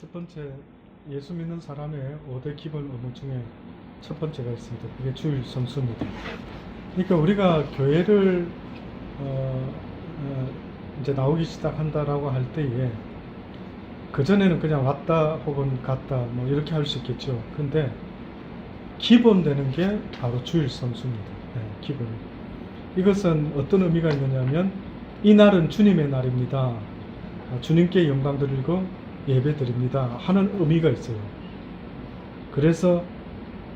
첫 번째, 예수 믿는 사람의 5대 기본 의무 중에 첫 번째가 있습니다. 그게 주일 성수입니다. 그러니까 우리가 교회를 이제 나오기 시작한다라고 할 때에 그전에는 그냥 왔다 혹은 갔다 뭐 이렇게 할 수 있겠죠. 근데 기본 되는 게 바로 주일 성수입니다. 네, 기본. 이것은 어떤 의미가 있느냐면 이 날은 주님의 날입니다. 주님께 영광 드리고 예배 드립니다 하는 의미가 있어요. 그래서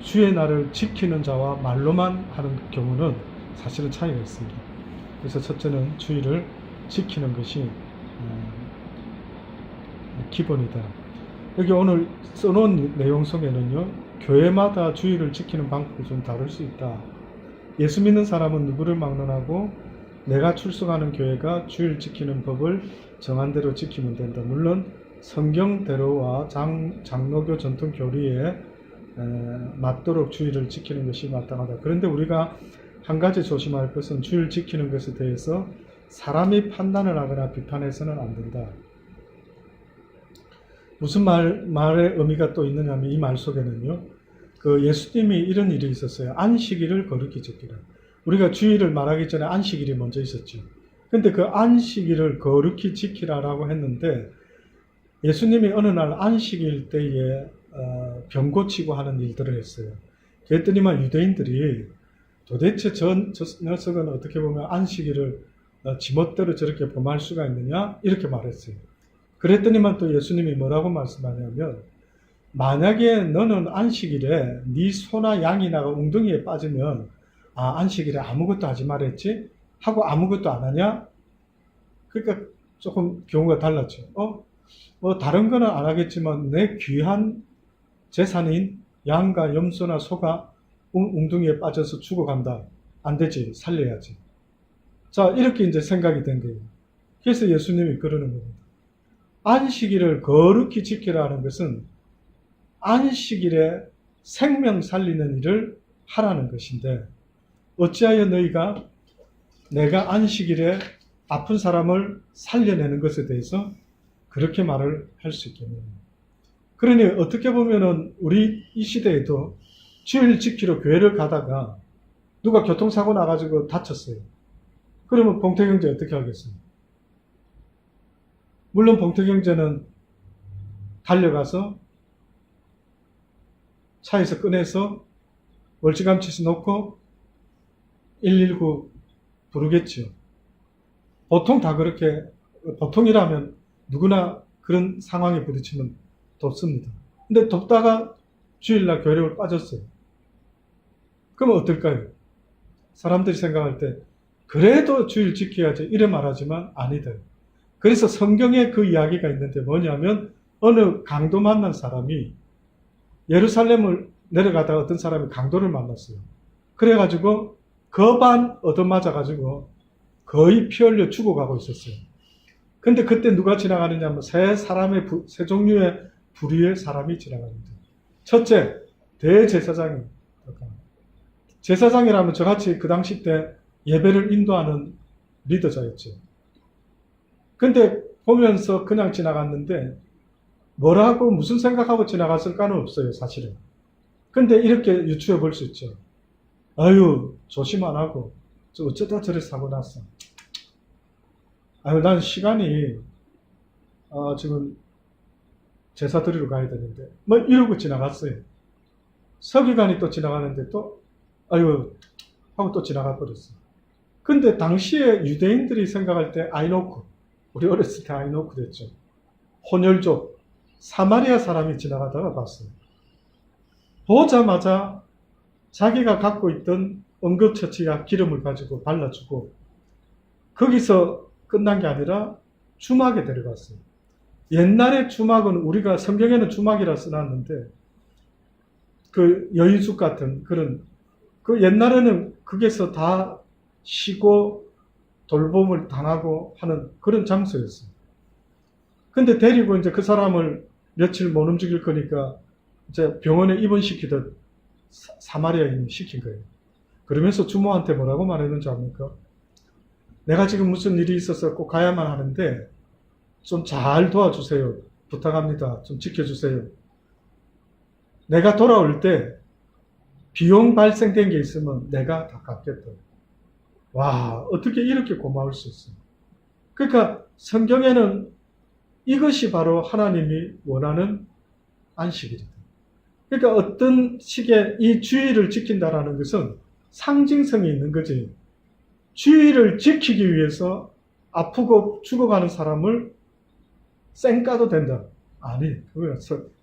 주의 날을 지키는 자와 말로만 하는 경우는 사실은 차이가 있습니다. 그래서 첫째는 주일을 지키는 것이 기본이다. 여기 오늘 써놓은 내용 속에는요, 교회마다 주일을 지키는 방법이 좀 다를 수 있다. 예수 믿는 사람은 누구를 막론하고 내가 출석하는 교회가 주일 지키는 법을 정한 대로 지키면 된다. 물론 성경대로와 장로교 전통 교리에 맞도록 주일을 지키는 것이 마땅하다. 그런데 우리가 한 가지 조심할 것은 주일 지키는 것에 대해서 사람이 판단을 하거나 비판해서는 안 된다. 무슨 말의 의미가 또 있느냐면 이 말 속에는요, 그 예수님이 이런 일이 있었어요. 안식일을 거룩히 지키라. 우리가 주일을 말하기 전에 안식일이 먼저 있었죠. 근데 그 안식일을 거룩히 지키라라고 했는데 예수님이 어느 날 안식일 때에 병 고치고 하는 일들을 했어요. 그랬더니만 유대인들이 도대체 저 녀석은 어떻게 보면 안식일을 지멋대로 저렇게 범할 수가 있느냐 이렇게 말했어요. 그랬더니만 또 예수님이 뭐라고 말씀하냐면 만약에 너는 안식일에 네 소나 양이나 웅덩이에 빠지면 안식일에 아무것도 하지 말랬지 하고 아무것도 안 하냐? 그러니까 조금 경우가 달랐죠. 뭐 다른 거는 안 하겠지만 내 귀한 재산인 양과 염소나 소가 웅덩이에 빠져서 죽어간다. 안 되지. 살려야지. 자, 이렇게 이제 생각이 된 거예요. 그래서 예수님이 그러는 겁니다. 안식일을 거룩히 지키라는 것은 안식일에 생명 살리는 일을 하라는 것인데 어찌하여 너희가 내가 안식일에 아픈 사람을 살려내는 것에 대해서 그렇게 말을 할 수 있겠느냐. 그러니 어떻게 보면은 우리 이 시대에도 주일 지키러 교회를 가다가 누가 교통사고 나가지고 다쳤어요. 그러면 봉태경제 어떻게 하겠어요? 물론 봉태경제는 달려가서 차에서 꺼내서 멀찌감치서 놓고 119 부르겠죠. 보통 다 그렇게, 보통이라면 누구나 그런 상황에 부딪히면 돕습니다. 근데 돕다가 주일날 교회를 빠졌어요. 그럼 어떨까요? 사람들이 생각할 때 그래도 주일 지켜야지 이래 말하지만 아니다. 그래서 성경에 그 이야기가 있는데 뭐냐면 어느 강도 만난 사람이 예루살렘을 내려가다가 어떤 사람이 강도를 만났어요. 그래가지고 거반 얻어맞아가지고 거의 피 흘려 죽어가고 있었어요. 근데 그때 누가 지나가느냐 하면 세 종류의 부류의 사람이 지나갑니다. 첫째, 대제사장이. 제사장이라면 저같이 그 당시 때 예배를 인도하는 리더자였죠. 근데 보면서 그냥 지나갔는데 뭐라고 무슨 생각하고 지나갔을까는 없어요, 사실은. 근데 이렇게 유추해 볼 수 있죠. 아유, 조심 안 하고 어쩌다 저래 사고 났어. 아유, 난 시간이 지금 제사 드리러 가야 되는데 뭐 이러고 지나갔어요. 서기관이 또 지나가는데 또 아유 하고 또 지나가 버렸어요. 근데 당시에 유대인들이 생각할 때 아이노크, 우리 어렸을 때 아이노크 됐죠. 혼혈족 사마리아 사람이 지나가다가 봤어요. 보자마자 자기가 갖고 있던 응급처치약 기름을 가지고 발라주고 거기서 끝난 게 아니라 주막에 데려갔어요. 옛날에 주막은 우리가 성경에는 주막이라 써놨는데 그 여인숙 같은 그런 그 옛날에는 거기서 다 쉬고 돌봄을 당하고 하는 그런 장소였어요. 근데 데리고 이제 그 사람을 며칠 못 움직일 거니까 이제 병원에 입원시키듯 사마리아인이 시킨 거예요. 그러면서 주모한테 뭐라고 말했는지 압니까? 내가 지금 무슨 일이 있어서 꼭 가야만 하는데 좀 잘 도와주세요. 부탁합니다. 좀 지켜주세요. 내가 돌아올 때 비용 발생된 게 있으면 내가 다 갚겠다. 와, 어떻게 이렇게 고마울 수 있어요? 그러니까 성경에는 이것이 바로 하나님이 원하는 안식일이다. 그러니까 어떤 식의 이 주의를 지킨다라는 것은 상징성이 있는 거지. 주의를 지키기 위해서 아프고 죽어가는 사람을 쌩까도 된다. 아니,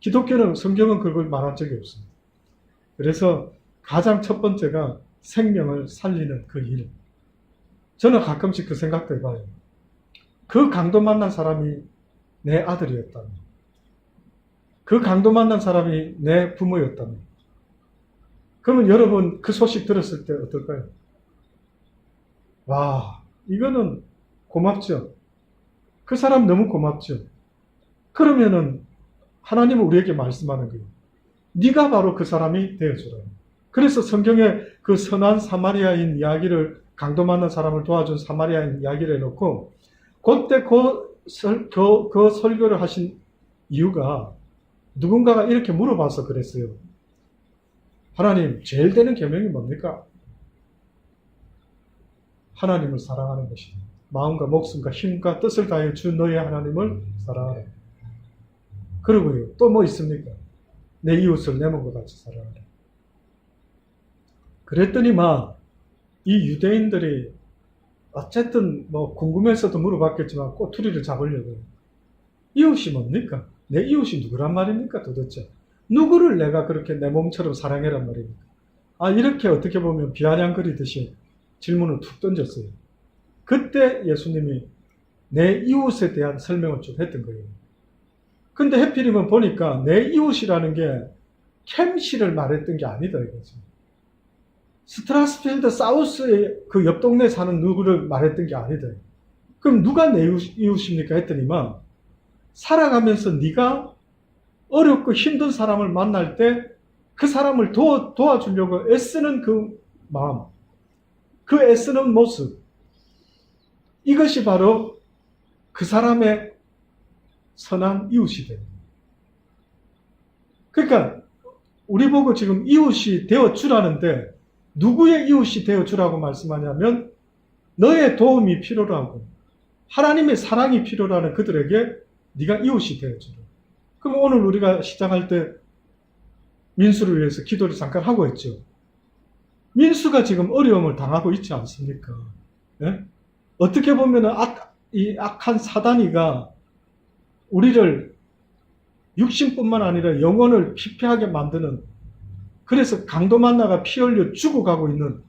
기독교는, 성경은 그걸 말한 적이 없습니다. 그래서 가장 첫 번째가 생명을 살리는 그 일. 저는 가끔씩 그 생각도 해봐요. 그 강도 만난 사람이 내 아들이었다면, 그 강도 만난 사람이 내 부모였다면, 그러면 여러분 그 소식 들었을 때 어떨까요? 와, 이거는 고맙죠. 그 사람 너무 고맙죠. 그러면은 하나님은 우리에게 말씀하는 거예요. 네가 바로 그 사람이 되어주라. 그래서 성경에 그 선한 사마리아인 이야기를, 강도 만난 사람을 도와준 사마리아인 이야기를 해놓고 그때 그 설교를 하신 이유가 누군가가 이렇게 물어봐서 그랬어요. 하나님, 제일 되는 계명이 뭡니까? 하나님을 사랑하는 것입니다. 마음과 목숨과 힘과 뜻을 다해 주 너의 하나님을 사랑하라. 그러고요. 또 뭐 있습니까? 내 이웃을 내 몸과 같이 사랑하라. 그랬더니 이 유대인들이 어쨌든 궁금해서도 물어봤겠지만 꼬투리를 잡으려고. 이웃이 뭡니까? 내 이웃이 누구란 말입니까 도대체? 누구를 내가 그렇게 내 몸처럼 사랑해란 말입니까? 이렇게 어떻게 보면 비아냥거리듯이 질문을 툭 던졌어요. 그때 예수님이 내 이웃에 대한 설명을 좀 했던 거예요. 근데 해필이면 보니까 내 이웃이라는 게 캠시를 말했던 게 아니다 이거지. 스트라스필드 사우스의 그 옆 동네 사는 누구를 말했던 게 아니다. 그럼 누가 내 이웃입니까 했더니만 살아가면서 네가 어렵고 힘든 사람을 만날 때 그 사람을 도와주려고 애쓰는 그 마음, 그 애쓰는 모습, 이것이 바로 그 사람의 선한 이웃이 됩니다. 그러니까 우리 보고 지금 이웃이 되어주라는데 누구의 이웃이 되어주라고 말씀하냐면 너의 도움이 필요로 하고 하나님의 사랑이 필요로 하는 그들에게 네가 이웃이 되어주라. 그럼 오늘 우리가 시작할 때 민수를 위해서 기도를 잠깐 하고 있죠. 민수가 지금 어려움을 당하고 있지 않습니까? 예? 어떻게 보면 이 악한 사단이가 우리를 육신뿐만 아니라 영혼을 피폐하게 만드는, 그래서 강도 만나가 피 흘려 죽어가고 있는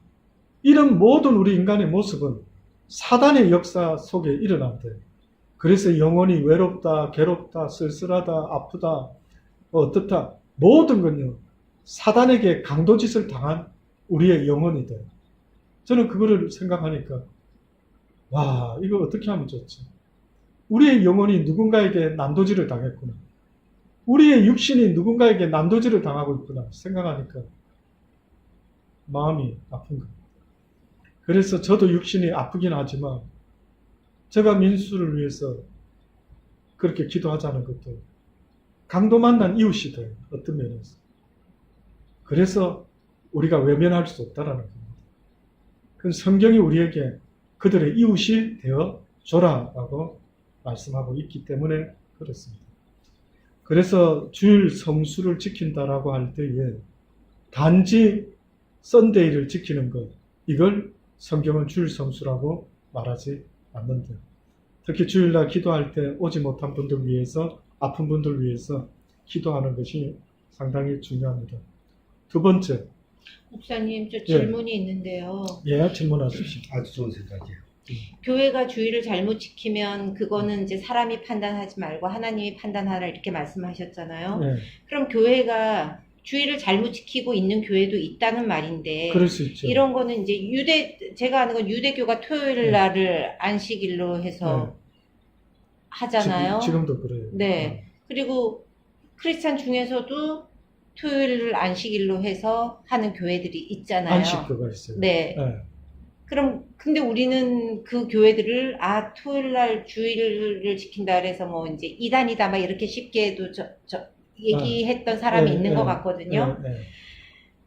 이런 모든 우리 인간의 모습은 사단의 역사 속에 일어난대. 그래서 영혼이 외롭다, 괴롭다, 쓸쓸하다, 아프다, 어떻다, 모든 건요 사단에게 강도짓을 당한 우리의 영혼이다. 저는 그거를 생각하니까 와, 이거 어떻게 하면 좋지? 우리의 영혼이 누군가에게 난도질을 당했구나. 우리의 육신이 누군가에게 난도질을 당하고 있구나 생각하니까 마음이 아픈 겁니다. 그래서 저도 육신이 아프긴 하지만 제가 민수를 위해서 그렇게 기도하자는 것도 강도 만난 이웃이 돼요. 어떤 면에서. 그래서 우리가 외면할 수 없다라는 겁니다. 그 성경이 우리에게 그들의 이웃이 되어 줘라라고 말씀하고 있기 때문에 그렇습니다. 그래서 주일 성수를 지킨다라고 할 때에 단지 썬데이를 지키는 것, 이걸 성경은 주일 성수라고 말하지 않는다. 특히 주일날 기도할 때 오지 못한 분들 위해서, 아픈 분들 위해서 기도하는 것이 상당히 중요합니다. 두 번째. 목사님, 저 질문이 있는데요. 예, 질문하십시오. 아주 좋은 생각이에요. 교회가 주의를 잘못 지키면 그거는 이제 사람이 판단하지 말고 하나님이 판단하라 이렇게 말씀하셨잖아요. 예, 그럼 교회가 주의를 잘못 지키고 있는 교회도 있다는 말인데, 그럴 수 있죠. 이런 거는 이제 제가 아는 건 유대교가 토요일 날을 안식일로 해서 하잖아요. 지금도 그래요. 네. 그리고 크리스찬 중에서도 토요일을 안식일로 해서 하는 교회들이 있잖아요. 안식교가 있어요. 네. 예. 그럼 근데 우리는 그 교회들을 토요일 날 주일을 지킨다 그래서 뭐 이제 이단이다 막 이렇게 쉽게도 얘기했던 사람이 있는 것 같거든요.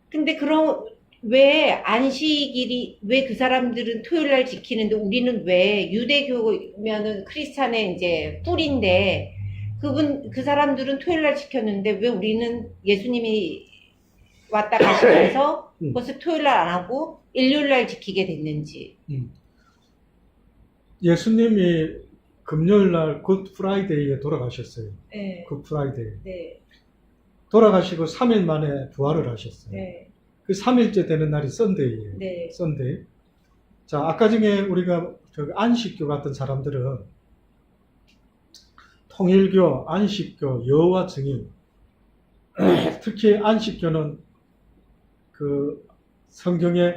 근데 그럼 왜 안식일이 왜 그 사람들은 토요일 날 지키는데 우리는 왜 유대교면은 크리스찬의 이제 뿌리인데 그 사람들은 토요일 날 지켰는데 왜 우리는 예수님이 왔다 가시면서 벌써 토요일 날 안 하고 일요일 날 지키게 됐는지. 예수님이 금요일 날 굿 프라이데이에 돌아가셨어요. 네. 굿 프라이데이. 네. 돌아가시고 3일 만에 부활을 하셨어요. 네. 그 3일째 되는 날이 썬데이예요. 네. 썬데이. 자, 아까 중에 우리가 안식교 같은 사람들은 통일교, 안식교, 여호와 증인, 특히 안식교는 그 성경에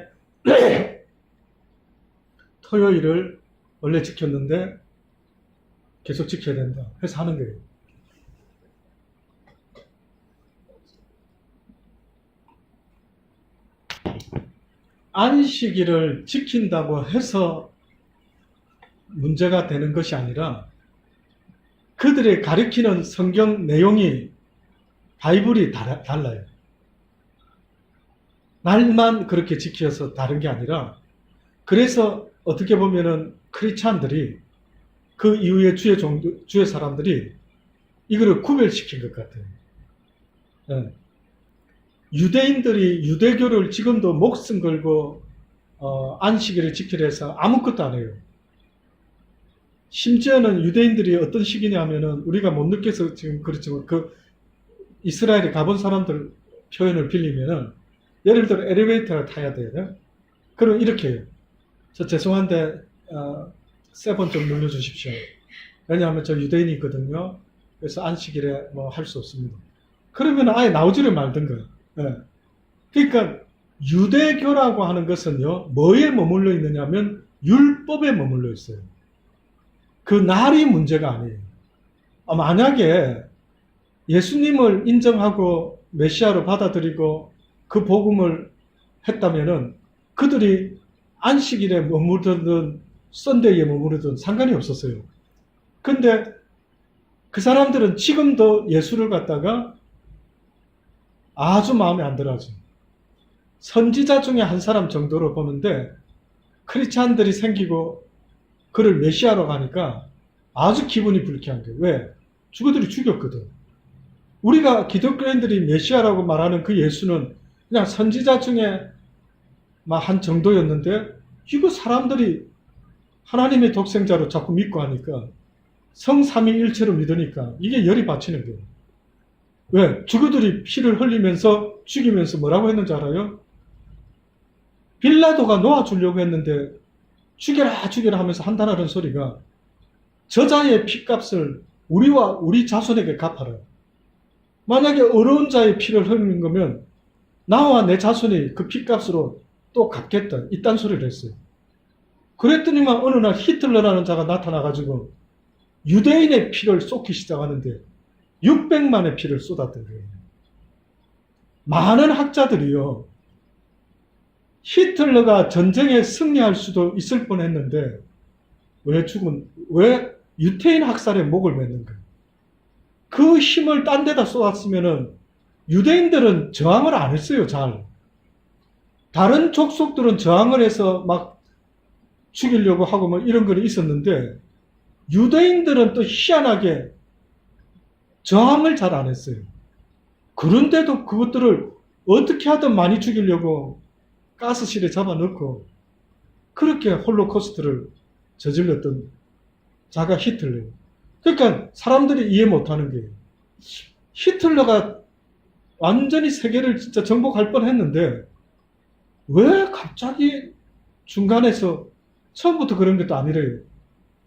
토요일을 원래 지켰는데 계속 지켜야 된다 해서 하는 거예요. 안식일을 지킨다고 해서 문제가 되는 것이 아니라 그들의 가리키는 성경 내용이 바이블이 달라요. 날만 그렇게 지켜서 다른 게 아니라 그래서 어떻게 보면은 크리스찬들이 그 이후에 주의 사람들이 이거를 구별시킨 것 같아요. 네. 유대인들이 유대교를 지금도 목숨 걸고 안식일을 지키려 해서 아무것도 안 해요. 심지어는 유대인들이 어떤 식이냐면은 우리가 못 느껴서 지금 그렇지만 그 이스라엘에 가본 사람들 표현을 빌리면은 예를 들어 엘리베이터를 타야 돼요. 그럼 이렇게 해요. 저 죄송한데 7 좀 눌러주십시오. 왜냐하면 저 유대인이거든요. 그래서 안식일에 뭐 할 수 없습니다. 그러면 아예 나오지를 말든가. 네. 그러니까 유대교라고 하는 것은요, 뭐에 머물러 있느냐면 율법에 머물러 있어요. 그 날이 문제가 아니에요. 만약에 예수님을 인정하고 메시아로 받아들이고 그 복음을 했다면은 그들이 안식일에 머무르든 썬데이에 머무르든 상관이 없었어요. 근데 그 사람들은 지금도 예수를 갖다가 아주 마음에 안 들어하죠. 선지자 중에 한 사람 정도로 보는데 크리스찬들이 생기고 그를 메시아로 가니까 아주 기분이 불쾌한 거예요. 왜? 죽어들이 죽였거든. 우리가 기독교인들이 메시아라고 말하는 그 예수는 그냥 선지자 중에 한 정도였는데 이거 사람들이 하나님의 독생자로 자꾸 믿고 하니까 성삼위일체로 믿으니까 이게 열이 받치는 거예요. 왜? 죽어들이 피를 흘리면서 죽이면서 뭐라고 했는지 알아요? 빌라도가 놓아주려고 했는데 죽여라 죽여라 하면서 한다는 소리가 저자의 피값을 우리와 우리 자손에게 갚아라. 만약에 어려운 자의 피를 흘리는 거면 나와 내 자손이 그 피값으로 또 갚겠다. 이딴 소리를 했어요. 그랬더니만 어느 날 히틀러라는 자가 나타나가지고 유대인의 피를 쏟기 시작하는데 600만의 피를 쏟았던 거예요. 많은 학자들이요. 히틀러가 전쟁에 승리할 수도 있을 뻔했는데 왜 유태인 학살에 목을 맸는가? 그 힘을 딴 데다 쏟았으면은 유대인들은 저항을 안 했어요. 잘. 다른 족속들은 저항을 해서 막 죽이려고 하고 뭐 이런 건 있었는데 유대인들은 또 희한하게 저항을 잘 안 했어요. 그런데도 그것들을 어떻게 하든 많이 죽이려고 가스실에 잡아넣고 그렇게 홀로코스트를 저질렀던 자가 히틀러예요. 그러니까 사람들이 이해 못하는 게 히틀러가 완전히 세계를 진짜 정복할 뻔했는데 왜 갑자기 중간에서 처음부터 그런 것도 아니래요.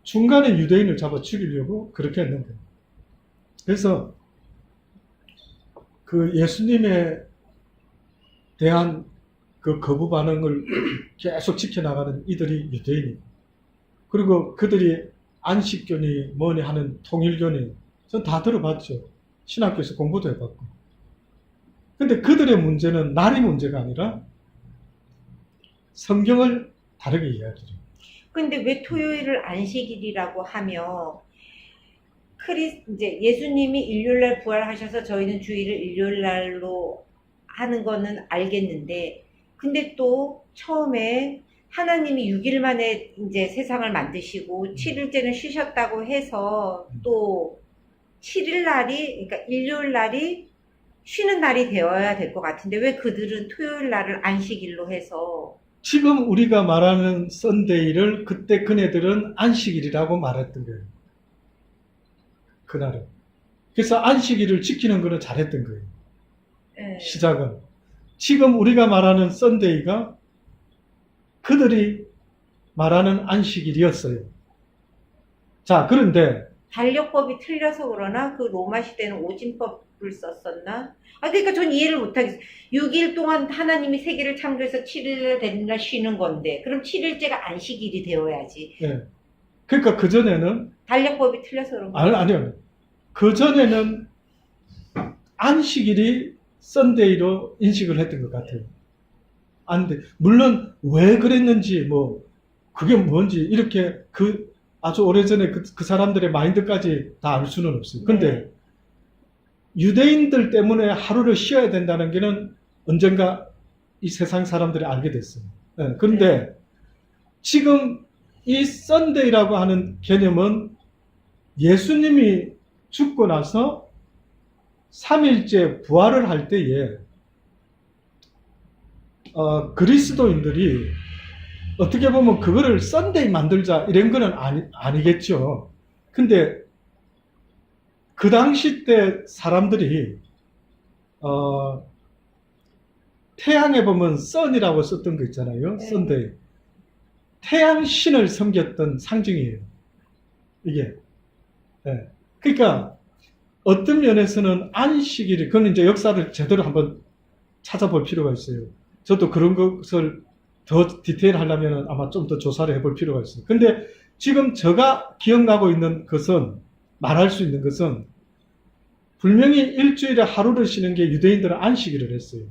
중간에 유대인을 잡아 죽이려고 그렇게 했는데 그래서 그 예수님에 대한 그 거부 반응을 계속 지켜나가는 이들이 유대인이고 그리고 그들이 안식교니 뭐니 하는 통일교니 전 다 들어봤죠. 신학교에서 공부도 해봤고. 근데 그들의 문제는 날이 문제가 아니라 성경을 다르게 이야기를 해요. 근데 왜 토요일을 안식일이라고 하며 이제 예수님이 일요일날 부활하셔서 저희는 주일을 일요일날로 하는 거는 알겠는데, 근데 또 처음에 하나님이 6일 만에 이제 세상을 만드시고 7일째는 쉬셨다고 해서 또 7일 날이, 그러니까 일요일 날이 쉬는 날이 되어야 될 것 같은데 왜 그들은 토요일 날을 안식일로 해서. 지금 우리가 말하는 썬데이를 그때 그네들은 안식일이라고 말했던 거예요. 그날은. 그래서 안식일을 지키는 거는 잘했던 거예요. 네. 시작은. 지금 우리가 말하는 썬데이가 그들이 말하는 안식일이었어요. 자, 그런데 달력법이 틀려서 그러나 그 로마 시대는 오진법을 썼었나? 그러니까 전 이해를 못하겠어요. 6일 동안 하나님이 세계를 창조해서 7일을 되는 날 쉬는 건데 그럼 7일째가 안식일이 되어야지. 예. 그러니까 그전에는 달력법이 틀려서 그런 거예요? 아니요. 그전에는 안식일이 썬데이로 인식을 했던 것 같아요. 안 돼. 물론 왜 그랬는지 뭐 그게 뭔지 이렇게 아주 오래전에 그 사람들의 마인드까지 다 알 수는 없어요. 근데 네. 유대인들 때문에 하루를 쉬어야 된다는 게는 언젠가 이 세상 사람들이 알게 됐어요. 예, 그런데 지금 이 썬데이라고 하는 개념은 예수님이 죽고 나서 3일째 부활을 할 때에 그리스도인들이 어떻게 보면 그거를 썬데이 만들자 이런 거는 아니겠죠. 근데 그 당시 때 사람들이 태양에 보면 선이라고 썼던 거 있잖아요. 네. 썬데이. 태양 신을 섬겼던 상징이에요. 이게. 네. 그러니까 어떤 면에서는 안식일이, 그건 이제 역사를 제대로 한번 찾아볼 필요가 있어요. 저도 그런 것을 더 디테일하려면 아마 좀 더 조사를 해볼 필요가 있어요. 근데 지금 제가 기억나고 있는 것은, 말할 수 있는 것은, 분명히 일주일에 하루를 쉬는 게 유대인들은 안식일을 했어요.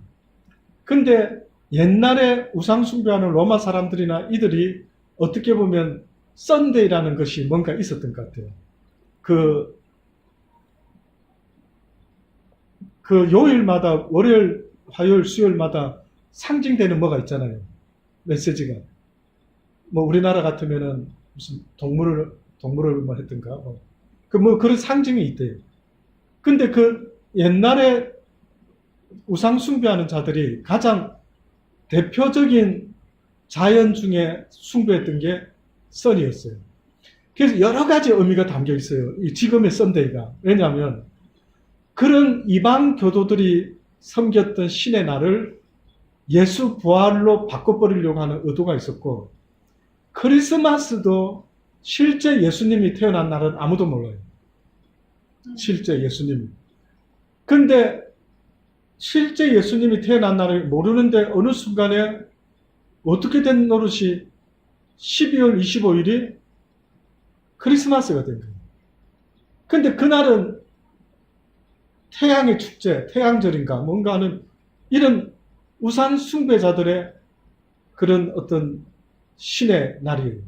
근데 옛날에 우상숭배하는 로마 사람들이나 이들이 어떻게 보면 썬데이라는 것이 뭔가 있었던 것 같아요. 그 요일마다, 월요일, 화요일, 수요일마다 상징되는 뭐가 있잖아요. 메시지가. 뭐 우리나라 같으면은 무슨 동물을 뭐 했던가. 그런 상징이 있대요. 근데 그 옛날에 우상 숭배하는 자들이 가장 대표적인 자연 중에 숭배했던 게 선이었어요. 그래서 여러 가지 의미가 담겨 있어요. 이 지금의 썬데이가. 왜냐하면 그런 이방 교도들이 섬겼던 신의 날을 예수 부활로 바꿔버리려고 하는 의도가 있었고, 크리스마스도 실제 예수님이 태어난 날은 아무도 몰라요. 실제 예수님이. 근데 실제 예수님이 태어난 날을 모르는데 어느 순간에 어떻게 된 노릇이 12월 25일이 크리스마스가 된 거예요. 근데 그날은 태양의 축제, 태양절인가 뭔가 하는 이런 우상 숭배자들의 그런 어떤 신의 날이에요.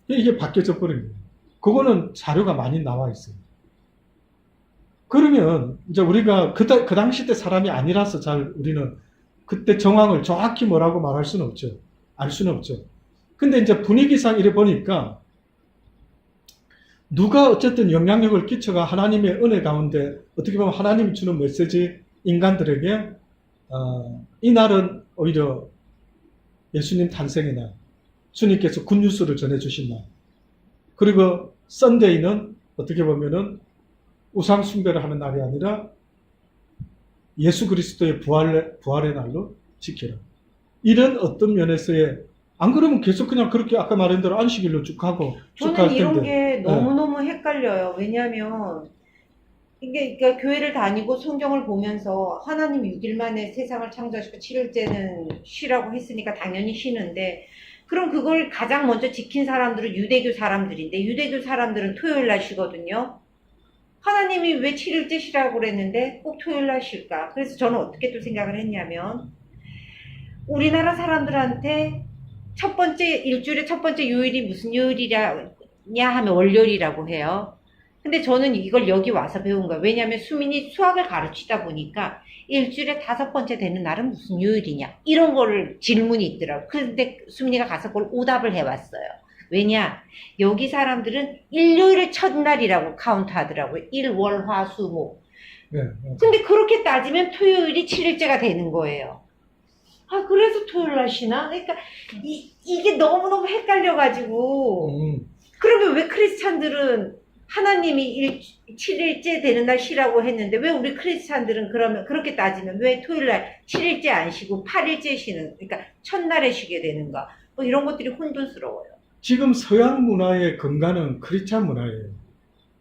이게 바뀌어져 버린 거예요. 그거는 자료가 많이 나와 있어요. 그러면 이제 우리가 그 당시 때 사람이 아니라서 잘 우리는 그때 정황을 정확히 뭐라고 말할 수는 없죠. 알 수는 없죠. 근데 이제 분위기상 이래 보니까 누가 어쨌든 영향력을 끼쳐가 하나님의 은혜 가운데 어떻게 보면 하나님이 주는 메시지 인간들에게 이 날은 오히려 예수님 탄생의 날, 주님께서 굿뉴스를 전해주신 날, 그리고 썬데이는 어떻게 보면은 우상 숭배를 하는 날이 아니라 예수 그리스도의 부활의 날로 지켜라. 이런 어떤 면에서의, 안 그러면 계속 그냥 그렇게 아까 말한 대로 안식일로 쭉 하고 쭉 갈 저는 텐데. 이런 게 너무너무 헷갈려요. 왜냐하면 이게 그러니까 교회를 다니고 성경을 보면서 하나님 6일 만에 세상을 창조하시고 7일째는 쉬라고 했으니까 당연히 쉬는데, 그럼 그걸 가장 먼저 지킨 사람들은 유대교 사람들인데 유대교 사람들은 토요일 날 쉬거든요. 하나님이 왜 7일째 쉬라고 그랬는데 꼭 토요일 날 쉴까? 그래서 저는 어떻게 또 생각을 했냐면, 우리나라 사람들한테 첫 번째, 일주일의 첫 번째 요일이 무슨 요일이냐 하면 월요일이라고 해요. 근데 저는 이걸 여기 와서 배운 거예요. 왜냐하면 수민이 수학을 가르치다 보니까 일주일에 5번째 되는 날은 무슨 요일이냐 이런 거를 질문이 있더라고요. 근데 수민이가 가서 그걸 오답을 해왔어요. 왜냐, 여기 사람들은 일요일을 첫날이라고 카운트하더라고요. 일, 월, 화, 수, 목. 네. 근데 그렇게 따지면 토요일이 7일째가 되는 거예요. 아, 그래서 토요일 날 쉬나? 그러니까 이게 너무너무 헷갈려가지고. 그러면 왜 크리스찬들은 하나님이 7일째 되는 날 쉬라고 했는데 왜 우리 크리스찬들은 그러면 그렇게 따지면 왜 토요일 날 7일째 안 쉬고 8일째 쉬는, 그러니까 첫날에 쉬게 되는가? 뭐 이런 것들이 혼돈스러워요. 지금 서양 문화의 근간은 크리스찬 문화예요.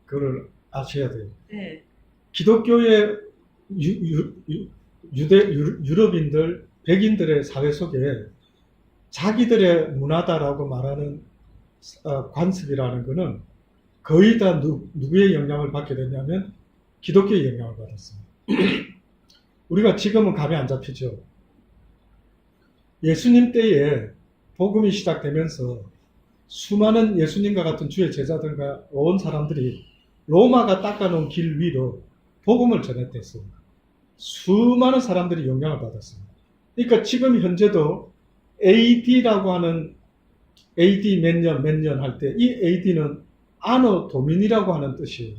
그걸 아셔야 돼요. 네. 기독교의 유럽인들, 백인들의 사회 속에 자기들의 문화다라고 말하는 관습이라는 것은 거의 다 누구의 영향을 받게 되냐면 기독교의 영향을 받았습니다. 우리가 지금은 감이 안 잡히죠. 예수님 때에 복음이 시작되면서 수많은 예수님과 같은 주의 제자들과 온 사람들이 로마가 닦아놓은 길 위로 복음을 전했댔어요. 수많은 사람들이 영향을 받았습니다. 그러니까 지금 현재도 AD라고 하는 AD 몇 년 할 때 이 AD는 아노 도민이라고 하는 뜻이에요.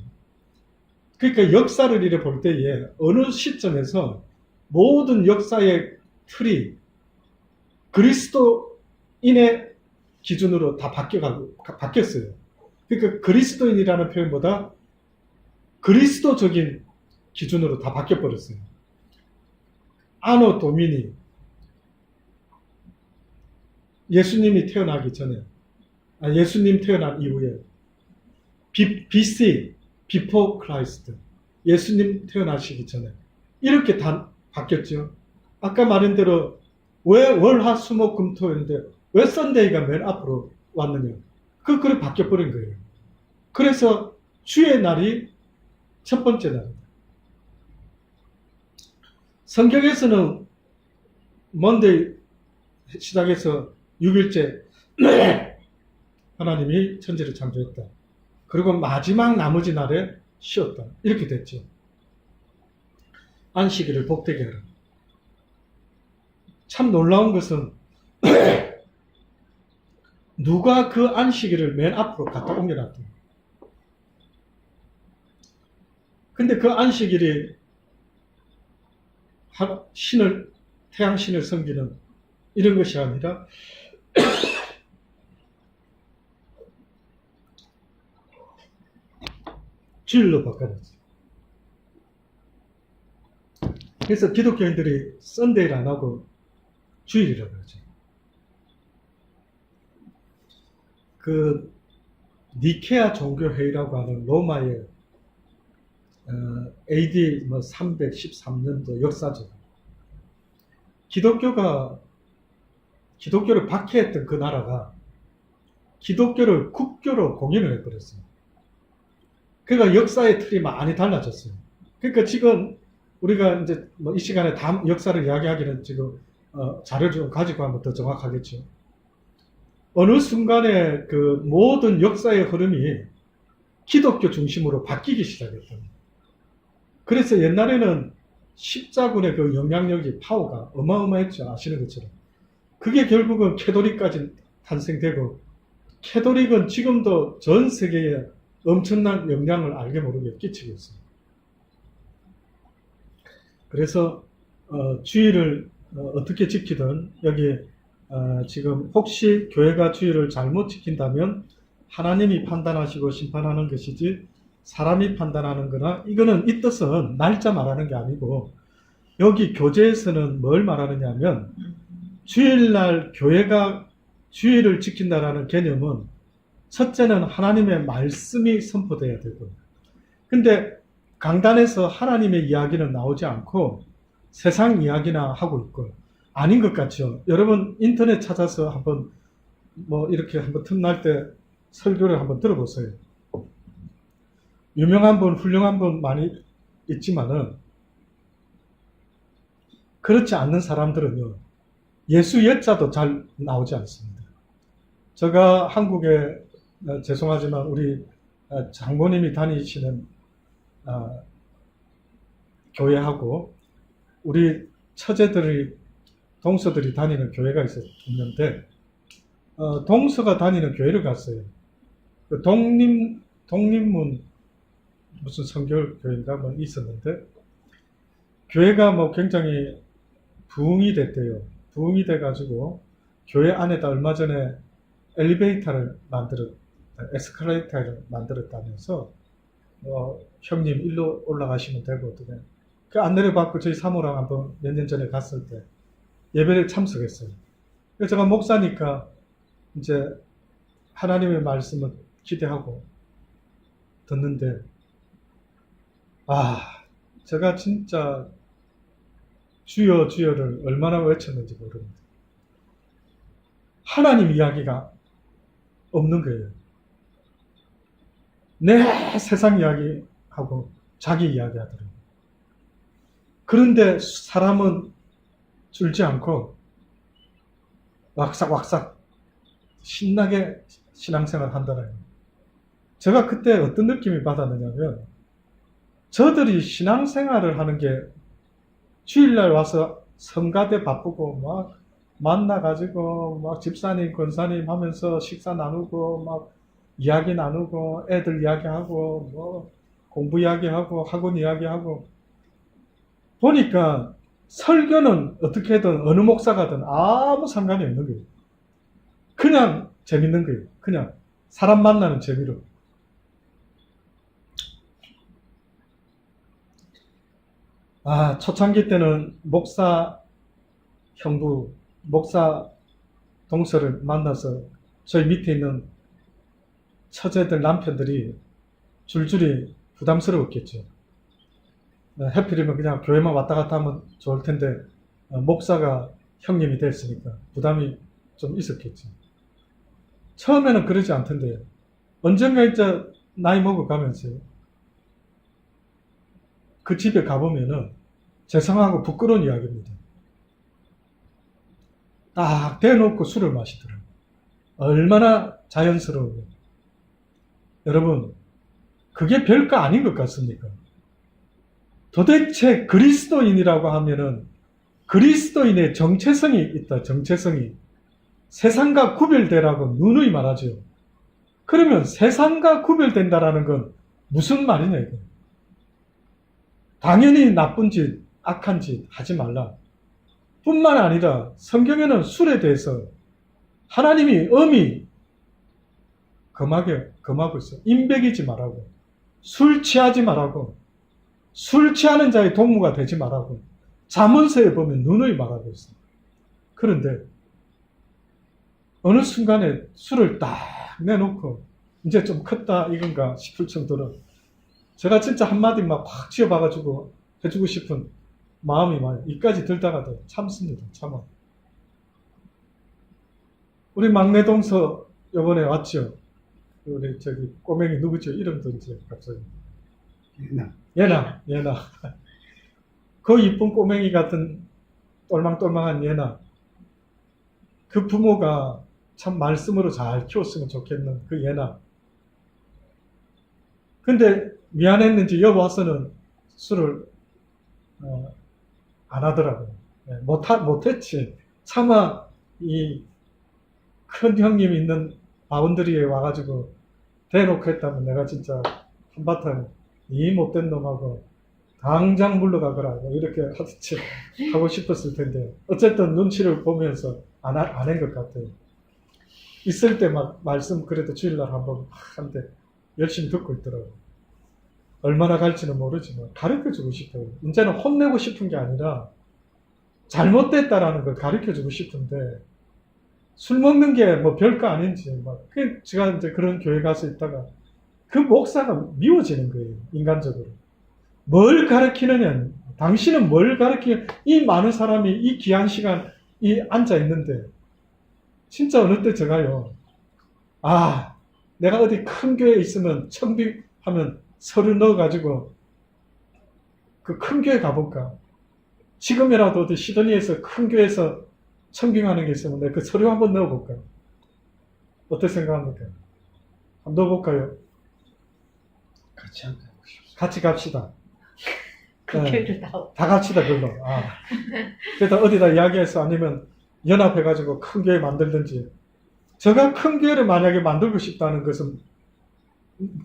그러니까 역사를 이래 볼 때에 어느 시점에서 모든 역사의 틀이 그리스도인의 기준으로 다 바뀌었어요. 그러니까 그리스도인이라는 표현보다 그리스도적인 기준으로 다 바뀌어버렸어요. 아노 도미니, 예수님이 태어나기 전에, 예수님 태어난 이후에, BC, Before Christ, 예수님 태어나시기 전에 이렇게 다 바뀌었죠. 아까 말한 대로 왜 월화수목금토인데 왜 썬데이가 맨 앞으로 왔느냐? 그래 바뀌어버린 거예요. 그래서 주의 날이 첫 번째 날입니다. 성경에서는 먼데이 시작해서 6일째 하나님이 천지를 창조했다. 그리고 마지막 나머지 날에 쉬었다. 이렇게 됐죠. 안식일을 복되게 하라. 참 놀라운 것은 누가 그 안식일을 맨 앞으로 갖다 옮겨놨다. 근데 그 안식일이 태양신을 섬기는 이런 것이 아니라 주일로 바꿔놨어요. 그래서 기독교인들이 썬데이를 안 하고 주일이라고 하죠. 그 니케아 종교회의라고 하는 로마의 AD 313년도 역사적 기독교를 박해했던 그 나라가 기독교를 국교로 공인을 해버렸어요. 그러니까 역사의 틀이 많이 달라졌어요. 그러니까 지금 우리가 이제 이 시간에 다 역사를 이야기하기는 지금 자료를 좀 가지고 하면 더 정확하겠죠. 어느 순간에 그 모든 역사의 흐름이 기독교 중심으로 바뀌기 시작했다. 그래서 옛날에는 십자군의 그 영향력이 파워가 어마어마했죠. 아시는 것처럼. 그게 결국은 캐톨릭까지 탄생되고 캐톨릭은 지금도 전 세계에 엄청난 영향을 알게 모르게 끼치고 있습니다. 그래서 주일을 어떻게 지키든 여기 지금 혹시 교회가 주일을 잘못 지킨다면 하나님이 판단하시고 심판하는 것이지 사람이 판단하는 거나 이거는 이 뜻은 날짜 말하는 게 아니고 여기 교재에서는 뭘 말하느냐 하면 주일날 교회가 주일을 지킨다라는 개념은 첫째는 하나님의 말씀이 선포돼야 되고 근데 강단에서 하나님의 이야기는 나오지 않고 세상 이야기나 하고 있고 아닌 것 같죠. 여러분 인터넷 찾아서 한번 이렇게 한번 틈날 때 설교를 한번 들어보세요. 유명한 분, 훌륭한 분 많이 있지만은 그렇지 않는 사람들은요. 예수 여자도 잘 나오지 않습니다. 제가 한국에 죄송하지만 우리 장모님이 다니시는 교회하고 우리 처제들이 동서들이 다니는 교회가 있는데 동서가 다니는 교회를 갔어요. 그 독립문 무슨 선교교회인가 뭐 있었는데 교회가 뭐 굉장히 부흥이 됐대요. 부흥이 돼가지고 교회 안에다 얼마 전에 에스컬레이터를 만들었다면서 형님 일로 올라가시면 되고 그 안내를 받고 저희 사모랑 한번 몇 년 전에 갔을 때 예배를 참석했어요. 그래서 제가 목사니까 이제 하나님의 말씀을 기대하고 듣는데 제가 진짜 주여 주여를 얼마나 외쳤는지 모릅니다. 하나님 이야기가 없는 거예요. 내 세상 이야기하고 자기 이야기 하더라고요. 그런데 사람은 줄지 않고 왁삭왁삭 신나게 신앙생활 한다는 거예요. 제가 그때 어떤 느낌이 받았느냐면 저들이 신앙생활을 하는 게 주일날 와서 성가대 바쁘고 막 만나가지고 막 집사님 권사님 하면서 식사 나누고 막 이야기 나누고 애들 이야기하고 뭐 공부 이야기하고 학원 이야기하고 보니까 설교는 어떻게든 어느 목사가든 아무 상관이 없는 거예요. 그냥 재밌는 거예요. 그냥 사람 만나는 재미로. 초창기 때는 목사 형부, 목사 동서를 만나서 저희 밑에 있는 처제들 남편들이 줄줄이 부담스러웠겠죠. 해필이면 그냥 교회만 왔다 갔다 하면 좋을 텐데 목사가 형님이 됐으니까 부담이 좀 있었겠죠. 처음에는 그러지 않던데 언젠가 이제 나이 먹어가면서 그 집에 가보면은 죄송하고 부끄러운 이야기입니다. 딱 대놓고 술을 마시더라고요. 얼마나 자연스러워요. 여러분, 그게 별거 아닌 것 같습니까? 도대체 그리스도인이라고 하면은 그리스도인의 정체성이 있다. 정체성이. 세상과 구별되라고 누누이 말하죠. 그러면 세상과 구별된다라는 건 무슨 말이냐 이거. 당연히 나쁜 짓, 악한 짓 하지 말라. 뿐만 아니라 성경에는 술에 대해서 하나님이 엄히 금하고 있어요. 임백이지 말라고. 술 취하지 말라고. 술 취하는 자의 동무가 되지 말라고. 잠언서에 보면 누누이 말하고 있어요. 그런데 어느 순간에 술을 딱 내놓고 이제 좀 컸다 이건가 싶을 정도로 제가 진짜 한마디 막 확 쥐어봐가지고 해주고 싶은 마음이 막 이까지 들다가도 참습니다. 참아. 우리 막내 동서 요번에 왔죠. 우리 저기 꼬맹이 누구죠? 이름도 이제 갑자기 예나. 그 이쁜 꼬맹이 같은 똘망똘망한 예나. 그 부모가 참 말씀으로 잘 키웠으면 좋겠는 그 예나. 근데 미안했는지 여보 와서는 술을 안 하더라고요. 못했지. 차마 이 큰 형님 있는 바운드리에 와가지고 대놓고 했다면 내가 진짜 한바탕 이 못된 놈하고 당장 물러가거라 이렇게 하고 싶었을 텐데 어쨌든 눈치를 보면서 안 한 것 같아요. 있을 때 막 말씀 그래도 주일날 한번 한데 열심히 듣고 있더라고요. 얼마나 갈지는 모르지만 가르쳐주고 싶어요. 이제는 혼내고 싶은 게 아니라 잘못됐다라는 걸 가르쳐주고 싶은데 술 먹는 게 뭐 별거 아닌지 제가 이제 그런 교회 가서 있다가 그 목사가 미워지는 거예요. 인간적으로. 뭘 가르치느냐. 당신은 뭘 이 많은 사람이 이 귀한 시간 앉아 있는데 진짜 어느 때 제가요. 내가 어디 큰 교회에 있으면 청빙하면 서류 넣어가지고 그 큰 교회 가볼까? 지금이라도 어디 시드니에서 큰 교회에서 청빙하는 게 있으면 내가 그 서류 한번 넣어볼까? 어떻게 생각합니까? 한번 넣어볼까요? 같이 한번 해보십시오. 같이 갑시다. 그 네. 교회를 나오. 다 갑시다, 그걸로. 아. 그래서 어디다 이야기해서 아니면 연합해가지고 큰 교회 만들든지. 제가 큰 교회를 만약에 만들고 싶다는 것은,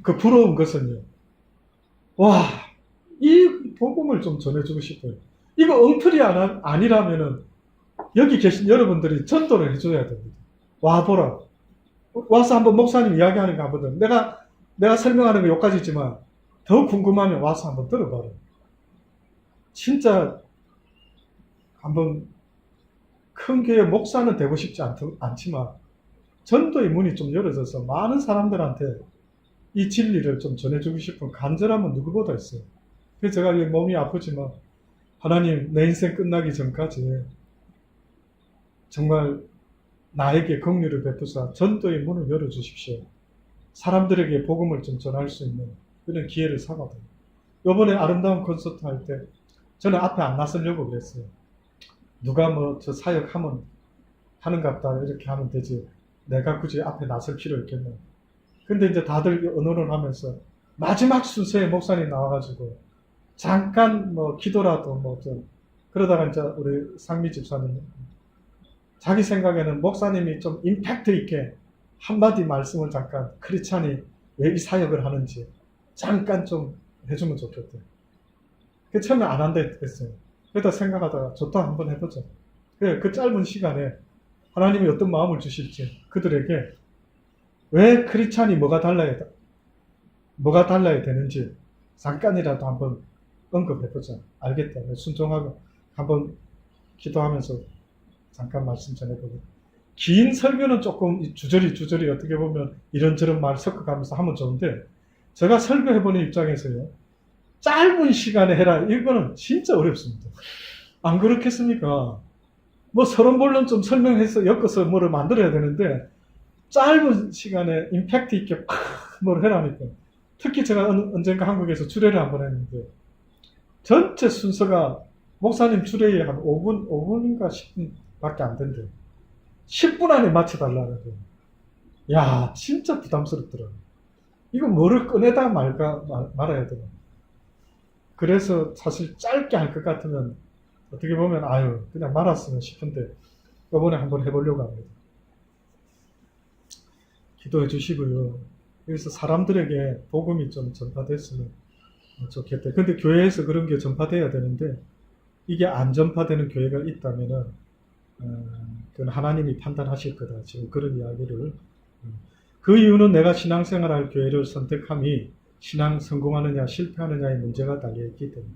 그 부러운 것은요. 와, 이 복음을 좀 전해주고 싶어요. 이거 엉터리 아니라면은 여기 계신 여러분들이 전도를 해줘야 됩니다. 와보라. 와서 한번 목사님 이야기하는 거 한번 들어. 내가 설명하는 거 여기까지지만 더 궁금하면 와서 한번 들어봐라. 진짜 한번 큰 교회 목사는 되고 싶지 않지만 전도의 문이 좀 열어져서 많은 사람들한테 이 진리를 좀 전해주고 싶은 간절함은 누구보다 있어요. 그래서 제가 몸이 아프지만 하나님 내 인생 끝나기 전까지 정말 나에게 긍휼을 베푸사 전도의 문을 열어주십시오. 사람들에게 복음을 좀 전할 수 있는 그런 기회를 삼아도. 이번에 아름다운 콘서트 할 때 저는 앞에 안 나서려고 그랬어요. 누가 뭐 저 사역하면 하는갑다 이렇게 하면 되지. 내가 굳이 앞에 나설 필요 있겠네. 근데 이제 다들 언어를 하면서 마지막 순서에 목사님 나와가지고 잠깐 뭐 기도라도 뭐 좀 그러다가 이제 우리 상미 집사님 자기 생각에는 목사님이 좀 임팩트 있게 한마디 말씀을 잠깐 크리스찬이 왜 이 사역을 하는지 잠깐 좀 해주면 좋겠대. 그 처음에 안 한다 했어요. 그러다 생각하다가 좋다 한번 해보자. 그래, 그 짧은 시간에 하나님이 어떤 마음을 주실지 그들에게 왜 크리스찬이 뭐가 달라야 되는지 잠깐이라도 한번 언급해보자. 알겠다. 순종하고 한번 기도하면서 잠깐 말씀 전해보고. 긴 설교는 조금 주저리 어떻게 보면 이런저런 말 섞어가면서 하면 좋은데 제가 설교해보는 입장에서요. 짧은 시간에 해라. 이거는 진짜 어렵습니다. 안 그렇겠습니까? 뭐 서론본론 좀 설명해서 엮어서 뭐를 만들어야 되는데 짧은 시간에 임팩트 있게 팍 뭘 해라니까. 특히 제가 언젠가 한국에서 주례를 한번 했는데 전체 순서가 목사님 주례에 한 5분인가 10분밖에 안 된대요. 10분 안에 맞춰달라는 거예요. 야, 진짜 부담스럽더라고요. 이거 뭐를 꺼내다 말아야 되나. 그래서 사실 짧게 할 것 같으면 어떻게 보면 아유 그냥 말았으면 싶은데 이번에 한번 해보려고 합니다. 기도해 주시고요. 그래서 사람들에게 복음이 좀 전파됐으면 좋겠다. 근데 교회에서 그런 게 전파돼야 되는데 이게 안 전파되는 교회가 있다면은 그건 하나님이 판단하실 거다. 지금 그런 이야기를. 그 이유는 내가 신앙생활할 교회를 선택함이 신앙 성공하느냐 실패하느냐의 문제가 달려있기 때문에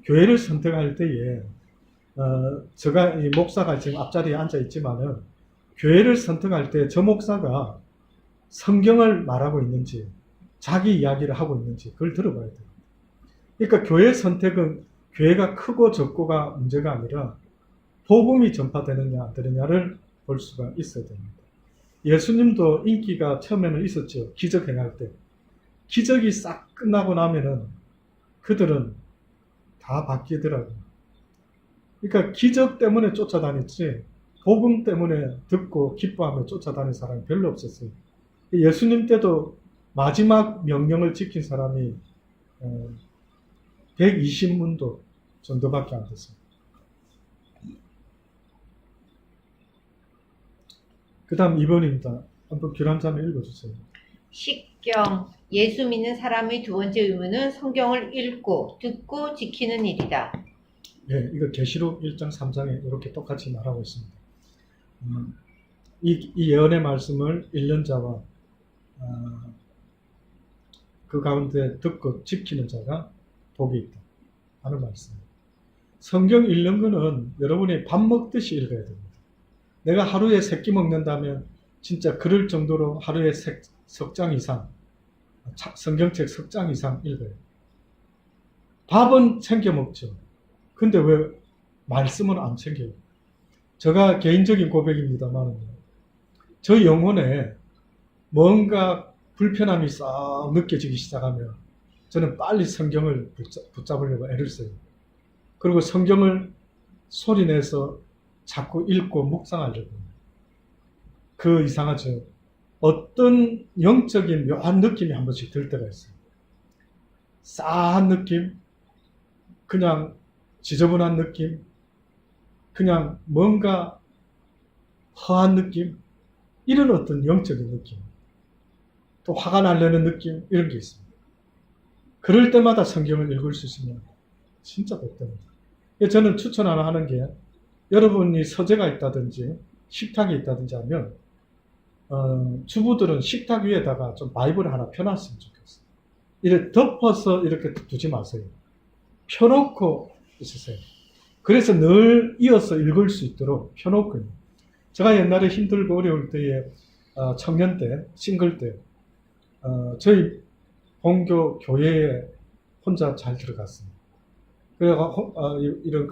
교회를 선택할 때에 제가 이 목사가 지금 앞자리에 앉아 있지만은 교회를 선택할 때 저 목사가 성경을 말하고 있는지 자기 이야기를 하고 있는지 그걸 들어봐야 돼요. 그러니까 교회 선택은 교회가 크고 적고가 문제가 아니라 복음이 전파되느냐 안 되느냐를 볼 수가 있어야 됩니다. 예수님도 인기가 처음에는 있었죠. 기적 행할 때. 기적이 싹 끝나고 나면은 그들은 다 바뀌더라고요. 그러니까 기적 때문에 쫓아다녔지 복음 때문에 듣고 기뻐하며 쫓아다닌 사람이 별로 없었어요. 예수님 때도 마지막 명령을 지킨 사람이 120문도 정도밖에 안 됐어요. 그 다음 2번입니다. 한번 귤 한 잔을 읽어주세요. 식경. 예수 믿는 사람의 두 번째 의무는 성경을 읽고 듣고 지키는 일이다. 예, 이거 계시록 1장 3장에 이렇게 똑같이 말하고 있습니다. 이 예언의 말씀을 읽는 자와 그 가운데 듣고 지키는 자가 복이 있다 하는 말씀입니다. 성경 읽는 거는 여러분이 밥 먹듯이 읽어야 됩니다. 내가 하루에 3끼 먹는다면 진짜 그럴 정도로 하루에 석 장 이상 성경책 석 장 이상 읽어요. 밥은 챙겨 먹죠. 근데 왜 말씀은 안 챙겨요? 제가 개인적인 고백입니다만 저 영혼에 뭔가 불편함이 싹 느껴지기 시작하면 저는 빨리 성경을 붙잡으려고 애를 써요. 그리고 성경을 소리내서 자꾸 읽고 묵상하려고 해요. 그 이상하죠. 어떤 영적인 묘한 느낌이 한 번씩 들 때가 있어요. 싸한 느낌, 그냥 지저분한 느낌, 그냥 뭔가 허한 느낌, 이런 어떤 영적인 느낌, 또 화가 나려는 느낌, 이런 게 있습니다. 그럴 때마다 성경을 읽을 수 있으면 진짜 복됩니다. 저는 추천 하나 하는 게, 여러분이 서재가 있다든지 식탁이 있다든지 하면 주부들은 식탁 위에다가 좀 바이블을 하나 펴놨으면 좋겠어요. 이렇게 덮어서 이렇게 두지 마세요. 펴놓고 있으세요. 그래서 늘 이어서 읽을 수 있도록 펴놓고요. 제가 옛날에 힘들고 어려울 때에 청년 때, 싱글 때 저희 본교 교회에 혼자 잘 들어갔습니다. 그래서 이런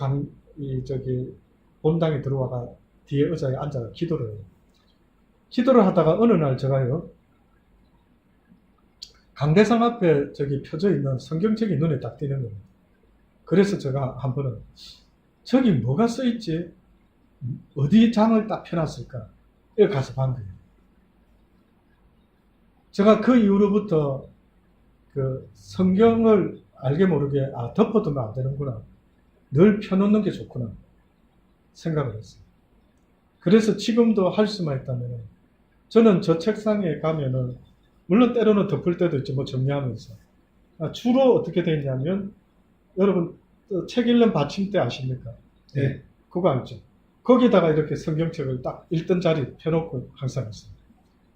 본당에 들어와가 뒤에 의자에 앉아서 기도를 해요. 기도를 하다가 어느 날 제가요, 강대상 앞에 저기 펴져 있는 성경책이 눈에 딱 띄는 거예요. 그래서 제가 한 번은 저기 뭐가 써있지? 어디 장을 딱 펴놨을까? 여기 가서 본 거예요. 제가 그 이후로부터 그 성경을 알게 모르게 덮어두면 안 되는구나. 늘 펴놓는 게 좋구나 생각을 했어요. 그래서 지금도 할 수만 있다면 저는 저 책상에 가면은 물론 때로는 덮을 때도 있지 뭐 정리하면서 주로 어떻게 되어 있냐면 여러분 책 읽는 받침대 아십니까? 네. 그거 알죠? 거기다가 이렇게 성경책을 딱 읽던 자리 펴놓고 항상 있어요.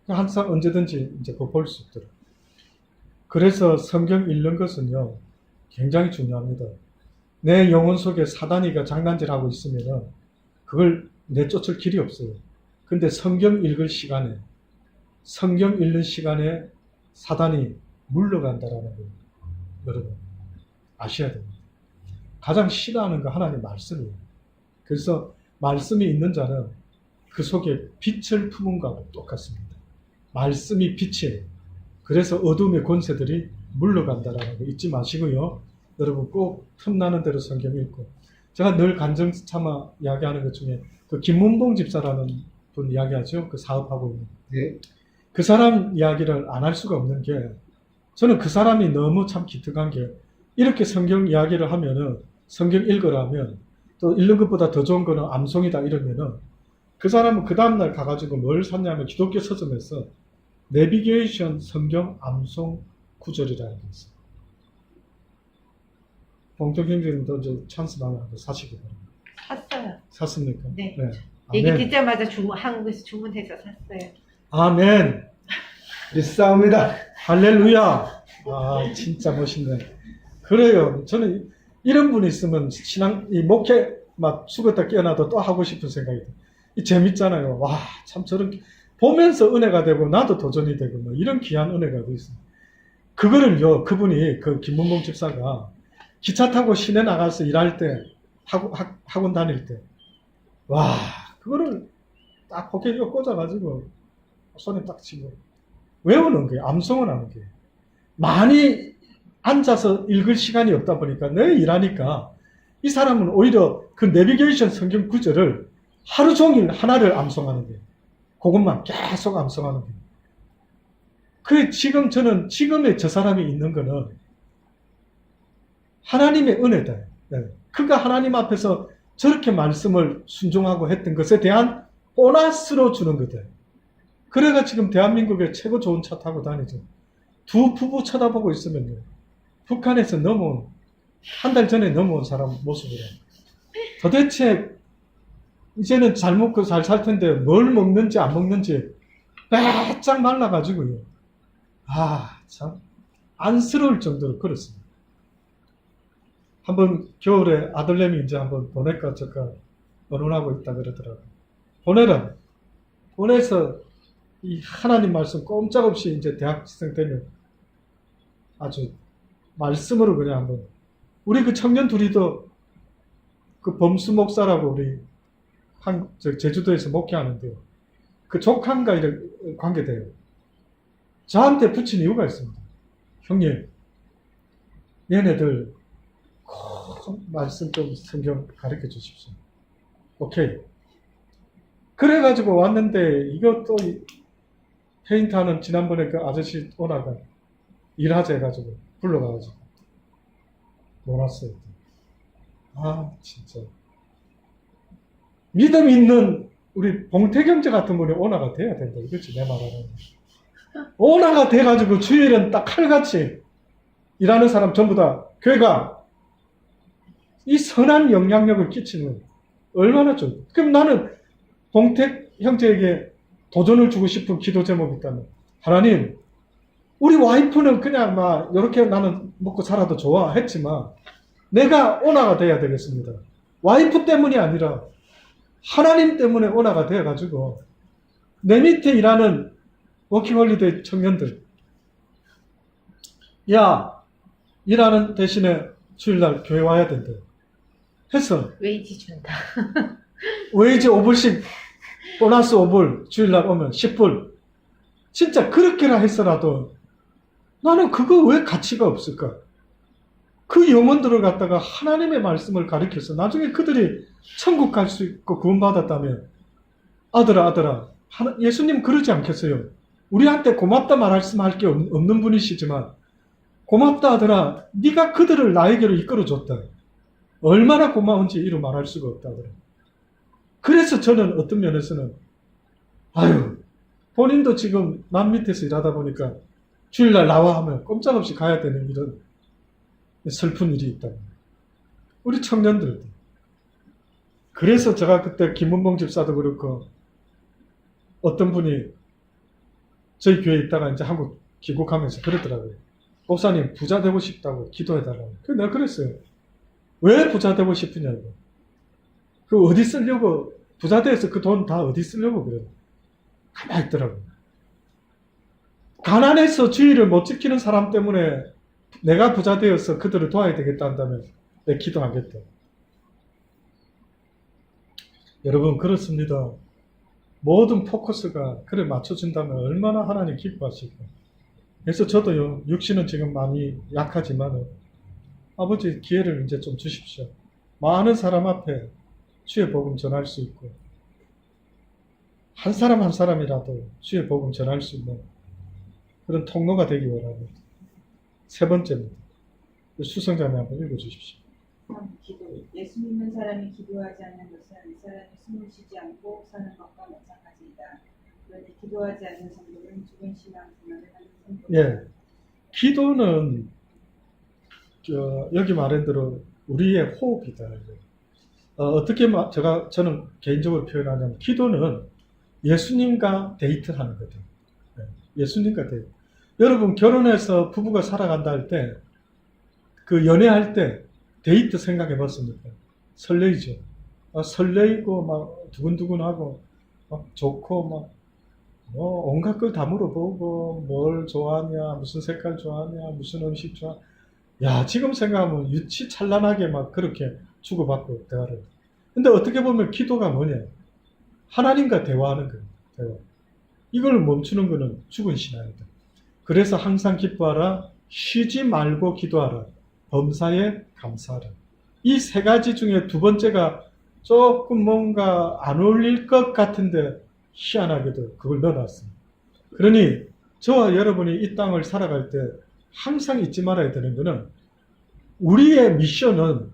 항상 언제든지 이제 볼 수 있도록. 그래서 성경 읽는 것은요 굉장히 중요합니다. 내 영혼 속에 사단이가 장난질하고 있으면 그걸 내쫓을 길이 없어요. 근데 성경 읽는 시간에 사단이 물러간다라는 걸 여러분 아셔야 됩니다. 가장 싫어하는 거 하나님 말씀이에요. 그래서 말씀이 있는 자는 그 속에 빛을 품은 것과 똑같습니다. 말씀이 빛이에요. 그래서 어둠의 권세들이 물러간다라는 거 잊지 마시고요. 여러분 꼭 틈나는 대로 성경 읽고, 제가 늘 간증 참아 이야기하는 것 중에 그 김문봉 집사라는 분 이야기하죠. 그 사업하고 있는. 네. 그 사람 이야기를 안 할 수가 없는 게, 저는 그 사람이 너무 참 기특한 게, 이렇게 성경 이야기를 하면은 성경 읽으라면 또 읽는 것보다 더 좋은 거는 암송이다 이러면은 그 사람은 그 다음날 가가지고 뭘 샀냐면 기독교 서점에서 내비게이션 성경 암송 구절이라는 게 있어요. 봉정형제님도 이제 찬스 나면 한번 사시기 바랍니다. 샀어요. 샀습니까? 네. 네. 얘기 아멘. 듣자마자 한국에서 주문해서 샀어요. 아멘. 믿사옵니다. 할렐루야. 진짜 멋있네. 그래요. 저는 이런 분이 있으면 이 목회 막 죽었다 깨어나도 또 하고 싶은 생각이 들어요. 재밌잖아요. 와, 참 저렇게 보면서 은혜가 되고 나도 도전이 되고 뭐 이런 귀한 은혜가 있어요. 그거를요, 그분이 그 김문봉 집사가 기차 타고 시내 나가서 일할 때 학원 다닐 때, 와, 그거를 딱 포켓에 꽂아가지고 손에 딱 치고 외우는 거예요. 암송을 하는 거예요. 많이 앉아서 읽을 시간이 없다 보니까 늘 일하니까 이 사람은 오히려 그 내비게이션 성경 구절을 하루 종일 하나를 암송하는 거예요. 그것만 계속 암송하는 거예요. 저는 지금의 저 사람이 있는 거는 하나님의 은혜다. 네. 그가 하나님 앞에서 저렇게 말씀을 순종하고 했던 것에 대한 보너스로 주는 거다. 그래가 지금 대한민국의 최고 좋은 차 타고 다니죠. 두 부부 쳐다보고 있으면요. 북한에서 한 달 전에 넘어온 사람 모습으로. 도대체 이제는 잘 먹고 잘 살 텐데 뭘 먹는지 안 먹는지 빼짝 말라가지고요. 참 안쓰러울 정도로 그렇습니다. 한번 겨울에 아들내미 이제 한번 보낼까 저까 언론하고 있다 그러더라고요. 보내서 이 하나님 말씀 꼼짝없이 이제 대학생 되면 아주 말씀으로 그냥 한번, 우리 그 청년 둘이도 그 범수 목사라고 우리 제주도에서 목회하는데요. 그 조카인가 이런 관계돼요. 저한테 붙인 이유가 있습니다. 형님, 얘네들 꼭 말씀 좀 성경 가르쳐 주십시오. 오케이. 그래가지고 왔는데 이것도 페인트하는 지난번에 그 아저씨 오나가 일하자 해가지고 불러가가지고 놀았어요. 아 진짜 믿음 있는 우리 봉태경제 같은 분이 오나가 돼야 된다 이거지 내 말하는. 오나가 돼가지고 주일은 딱 칼같이 일하는 사람 전부 다 교회가 이 선한 영향력을 끼치는 얼마나 좋. 그럼 나는 봉택 형제에게 도전을 주고 싶은 기도 제목이 있다면, 하나님 우리 와이프는 그냥 막 이렇게 나는 먹고 살아도 좋아 했지만 내가 오나가 돼야 되겠습니다. 와이프 때문이 아니라 하나님 때문에 오나가 되어가지고 내 밑에 일하는 워킹홀리데이 청년들, 야 일하는 대신에 주일날 교회 와야 된대 해서 웨이지 준다. 웨이지 5불씩 보너스 5불 주일날 오면 10불 진짜 그렇게라 했어라도 나는 그거 왜 가치가 없을까? 그 영혼들을 갖다가 하나님의 말씀을 가르쳐서 나중에 그들이 천국 갈 수 있고 구원받았다면 아들아 예수님 그러지 않겠어요? 우리한테 고맙다 말할 게 없는 분이시지만 고맙다 아들아 네가 그들을 나에게로 이끌어줬다. 얼마나 고마운지 이루 말할 수가 없다 아들아. 그래서 저는 어떤 면에서는 본인도 지금 남 밑에서 일하다 보니까 주일날 나와 하면 꼼짝없이 가야 되는 이런 슬픈 일이 있다. 우리 청년들도. 그래서 제가 그때 김문봉 집사도 그렇고 어떤 분이 저희 교회에 있다가 이제 한국 귀국하면서 그러더라고요. 목사님 부자 되고 싶다고 기도해달라고. 그래서 내가 그랬어요. 왜 부자 되고 싶으냐고. 그 어디 쓰려고 부자 돼서 그 돈 다 어디 쓰려고 그래요. 가만히 있더라고요. 가난해서 주의를 못 지키는 사람 때문에 내가 부자 되어서 그들을 도와야 되겠다 한다면 내 기도하겠다. 여러분 그렇습니다. 모든 포커스가 그래 맞춰진다면 얼마나 하나님 기뻐하실까. 그래서 저도요 육신은 지금 많이 약하지만 아버지 기회를 이제 좀 주십시오. 많은 사람 앞에 주의 복음 전할 수 있고 한 사람 한 사람이라도 주의 복음 전할 수 있는 그런 통로가 되기 원합니다. 세 번째입니다. 수성자매 한번 읽어주십시오. 기도. 예수 믿는 사람이 기도하지 않는 것은 이 사람이 숨을 쉬지 않고 사는 것과 마찬가지이다. 그런데 기도하지 않는 성도는 죽은 신앙 생활을 하는 성도다. 예, 기도는 여기 말한 대로 우리의 호흡이다. 어떻게 저는 개인적으로 표현하냐면 기도는 예수님과 데이트하는 거죠. 예수님과 데이트. 여러분 결혼해서 부부가 살아간다 할 때 그 연애할 때 데이트 생각해 봤습니까? 설레이죠. 설레이고 막 두근두근하고 막 좋고 막 뭐 온갖 걸 다 물어보고 뭘 좋아하냐, 무슨 색깔 좋아하냐, 무슨 음식 좋아. 야 지금 생각하면 유치 찬란하게 막 그렇게 주고받고 대화를. 근데 어떻게 보면 기도가 뭐냐? 하나님과 대화하는 거예요. 대화. 이걸 멈추는 거는 죽은 신앙이다. 그래서 항상 기뻐하라, 쉬지 말고 기도하라, 범사에 감사하라. 이 세 가지 중에 두 번째가 조금 뭔가 안 어울릴 것 같은데 희한하게도 그걸 넣어놨습니다. 그러니 저와 여러분이 이 땅을 살아갈 때 항상 잊지 말아야 되는 것은 우리의 미션은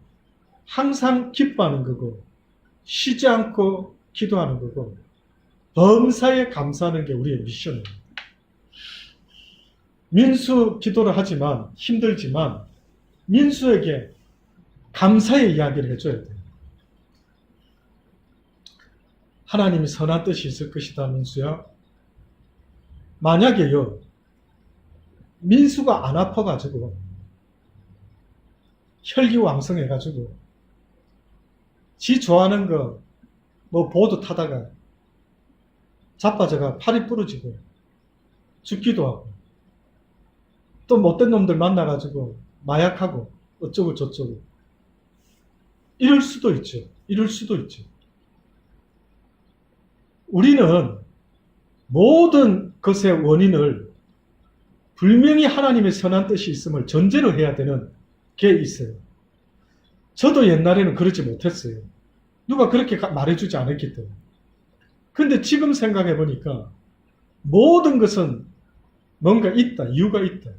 항상 기뻐하는 거고 쉬지 않고 기도하는 거고 범사에 감사하는 게 우리의 미션입니다. 민수 기도를 하지만 힘들지만 민수에게 감사의 이야기를 해줘야 돼요. 하나님이 선한 뜻이 있을 것이다 민수야. 만약에요 민수가 안 아파가지고 혈기왕성해가지고 지 좋아하는 거 뭐 보드 타다가 자빠져가 팔이 부러지고 죽기도 하고 또 못된 놈들 만나가지고 마약하고 어쩌고 저쩌고 이럴 수도 있죠. 이럴 수도 있죠. 우리는 모든 것의 원인을 분명히 하나님의 선한 뜻이 있음을 전제로 해야 되는 게 있어요. 저도 옛날에는 그러지 못했어요. 누가 그렇게 말해주지 않았기 때문에. 근데 지금 생각해 보니까 모든 것은 뭔가 있다. 이유가 있다.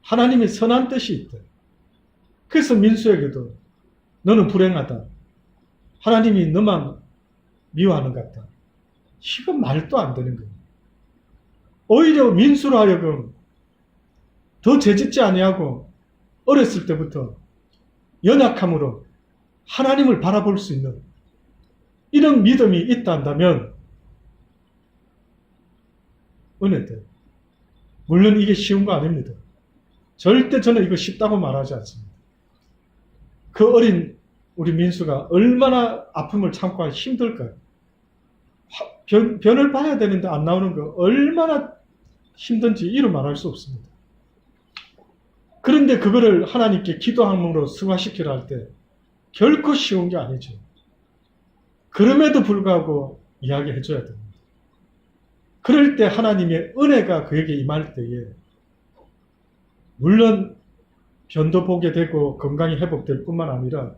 하나님의 선한 뜻이 있다. 그래서 민수에게도 너는 불행하다. 하나님이 너만 미워하는 것 같다. 이건 말도 안 되는 거예요. 오히려 민수로 하여금 더 죄짓지 아니하고 어렸을 때부터 연약함으로 하나님을 바라볼 수 있는 이런 믿음이 있다 한다면 은혜들. 물론 이게 쉬운 거 아닙니다. 절대 저는 이거 쉽다고 말하지 않습니다. 그 어린 우리 민수가 얼마나 아픔을 참고 힘들까요? 변을 봐야 되는데 안 나오는 거 얼마나 힘든지 이루 말할 수 없습니다. 그런데 그거를 하나님께 기도함으로 승화시키려 할 때 결코 쉬운 게 아니죠. 그럼에도 불구하고 이야기해 줘야 됩니다. 그럴 때 하나님의 은혜가 그에게 임할 때에 물론 변도 보게 되고 건강이 회복될 뿐만 아니라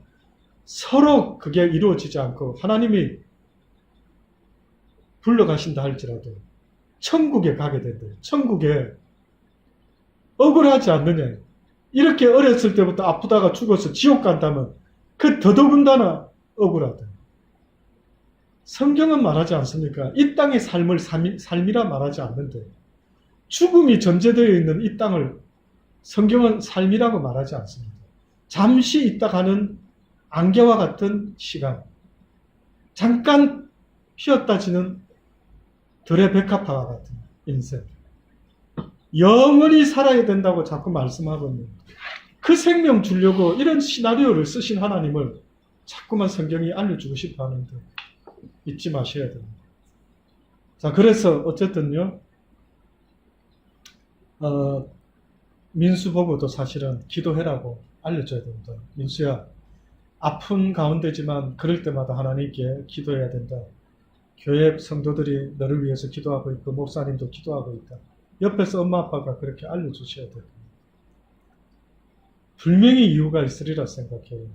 서로 그게 이루어지지 않고 하나님이 불러가신다 할지라도 천국에 가게 된다. 천국에 억울하지 않느냐. 이렇게 어렸을 때부터 아프다가 죽어서 지옥 간다면 그 더더군다나 억울하다. 성경은 말하지 않습니까? 이 땅의 삶을 삶이라 말하지 않는데 죽음이 전제되어 있는 이 땅을 성경은 삶이라고 말하지 않습니다. 잠시 있다 가는 안개와 같은 시간, 잠깐 피었다 지는 들의 백합화와 같은 인생, 영원히 살아야 된다고 자꾸 말씀하고 있는 그 생명 주려고 이런 시나리오를 쓰신 하나님을 자꾸만 성경이 알려주고 싶어 하는데 잊지 마셔야 됩니다. 자, 그래서 어쨌든요, 민수 보고도 사실은 기도해라고 알려줘야 됩니다. 민수야, 아픈 가운데지만 그럴 때마다 하나님께 기도해야 된다. 교회 성도들이 너를 위해서 기도하고 있고 목사님도 기도하고 있다. 옆에서 엄마 아빠가 그렇게 알려주셔야 됩니다. 분명히 이유가 있으리라 생각해요.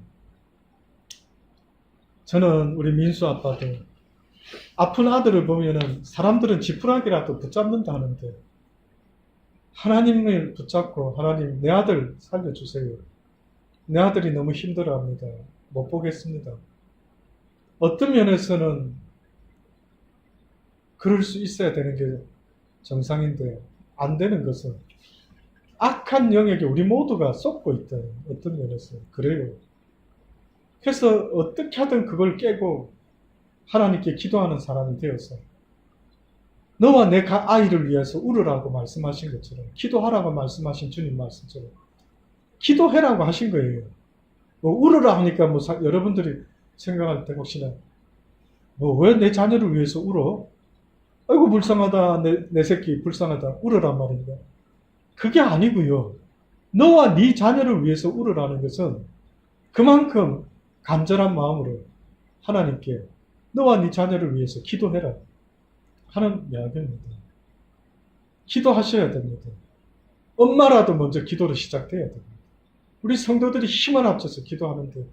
저는 우리 민수 아빠도 아픈 아들을 보면은 사람들은 지푸라기라도 붙잡는다 하는데 하나님을 붙잡고 하나님 내 아들 살려주세요. 내 아들이 너무 힘들어합니다. 못 보겠습니다. 어떤 면에서는 그럴 수 있어야 되는 게 정상인데 안 되는 것은 악한 영역에 우리 모두가 쏟고 있다. 어떤 면에서 그래요. 그래서 어떻게 하든 그걸 깨고 하나님께 기도하는 사람이 되어서 너와 내 아이를 위해서 울으라고 말씀하신 것처럼 기도하라고 말씀하신 주님 말씀처럼 기도해라고 하신 거예요. 뭐 울으라 하니까 뭐 여러분들이 생각할 때 혹시나 뭐 왜 내 자녀를 위해서 울어? 아이고 불쌍하다 내 새끼 불쌍하다 울으란 말입니다. 그게 아니고요. 너와 네 자녀를 위해서 울으라는 것은 그만큼 간절한 마음으로 하나님께 너와 네 자녀를 위해서 기도해라 하는 이야기입니다. 기도하셔야 됩니다. 엄마라도 먼저 기도를 시작해야 됩니다. 우리 성도들이 힘을 합쳐서 기도하는데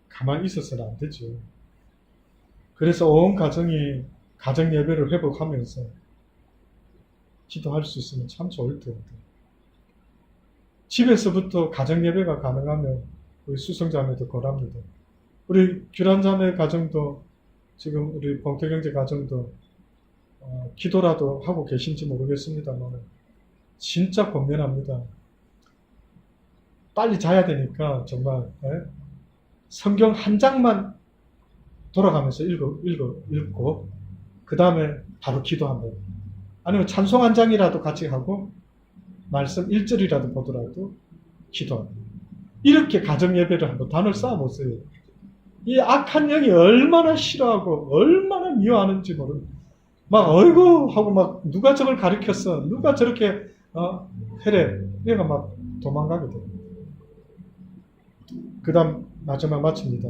가만히 있어서는 안 되죠. 그래서 온 가정이 가정 예배를 회복하면서 기도할 수 있으면 참 좋을 텐데 집에서부터 가정 예배가 가능하면 우리 수성자매도 권합니다. 우리 규란자매 가정도 지금 우리 봉태경제 가정도 기도라도 하고 계신지 모르겠습니다만 진짜 권면합니다. 빨리 자야 되니까 정말 성경 한 장만 돌아가면서 읽고 그 다음에 바로 기도 한번 아니면 찬송 한 장이라도 같이 하고 말씀 1절이라도 보더라도 기도합니다. 이렇게 가정 예배를 한번 단을 쌓아보세요. 이 악한 영이 얼마나 싫어하고 얼마나 미워하는지 모르는 막 어이구 하고 막 누가 저걸 가르쳤어 누가 저렇게 해래 얘가 막 도망가게 돼요. 그 다음 마지막 마칩니다.